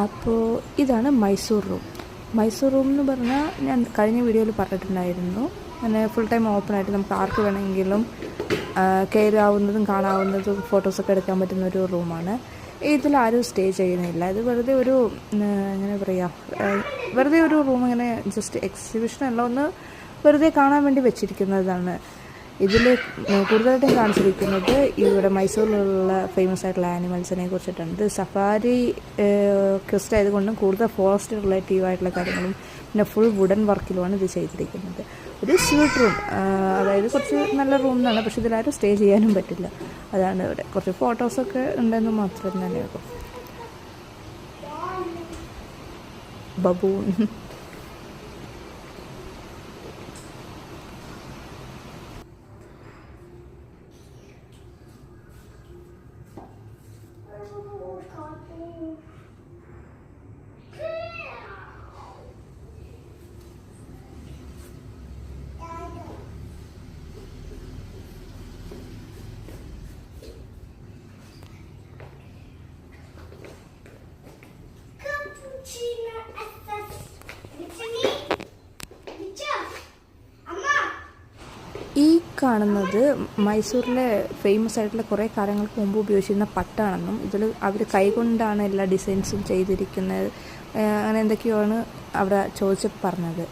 അപ്പോൾ ഇതാണ് Mysore room. Mysore room എന്ന് പറഞ്ഞാൽ ഞാൻ കഴിഞ്ഞ വീഡിയോയിൽ പറഞ്ഞിട്ടുണ്ടായിരുന്നു. അങ്ങനെ ഫുൾ ടൈം ഓപ്പൺ ആയിട്ട് നമുക്ക് ആർക്ക് വേണമെങ്കിലും കയറാവുന്നതും കാണാവുന്നതും ഫോട്ടോസൊക്കെ എടുക്കാൻ പറ്റുന്ന ഒരു റൂമാണ്. ഇതിലാരും സ്റ്റേ ചെയ്യുന്നില്ല. ഇത് വെറുതെ ഒരു എങ്ങനെ പറയുക, വെറുതെ ഒരു റൂം ഇങ്ങനെ ജസ്റ്റ് എക്സിബിഷനല്ല, ഒന്ന് വെറുതെ കാണാൻ വേണ്ടി വെച്ചിരിക്കുന്നതാണ്. ഇതിൽ കൂടുതലായിട്ടും കാണിച്ചിരിക്കുന്നത് ഇവിടെ മൈസൂരിലുള്ള ഫേമസ് ആയിട്ടുള്ള ആനിമൽസിനെ കുറിച്ചിട്ടാണ്. ഇത് സഫാരി ക്വസ്റ്റ് ആയതുകൊണ്ടും കൂടുതൽ ഫോറസ്റ്റ് റിലേറ്റീവ് ആയിട്ടുള്ള കാര്യങ്ങളും പിന്നെ ഫുൾ വുഡൻ വർക്കിലുമാണ് ഇത് ചെയ്തിരിക്കുന്നത്. ഒരു സ്വീറ്റ് റൂം, അതായത് കുറച്ച് നല്ല റൂം എന്നാണ്, പക്ഷെ ഇതിലാരും സ്റ്റേ ചെയ്യാനും പറ്റില്ല. അതാണ് ഇവിടെ കുറച്ച് ഫോട്ടോസൊക്കെ ഉണ്ടെന്ന് മാത്രം തന്നെ ഉള്ളൂ. ബബൂൺ ഈ കാണുന്നത് മൈസൂരിലെ ഫേമസ് ആയിട്ടുള്ള കുറേ കാലങ്ങൾക്ക് മുമ്പ് ഉപയോഗിച്ചിരുന്ന പട്ടാണെന്നും ഇതിൽ അവർ കൈകൊണ്ടാണ് എല്ലാ ഡിസൈൻസും ചെയ്തിരിക്കുന്നത്, അങ്ങനെ എന്തൊക്കെയാണ് അവിടെ ചോദിച്ചപ്പോൾ പറഞ്ഞത്.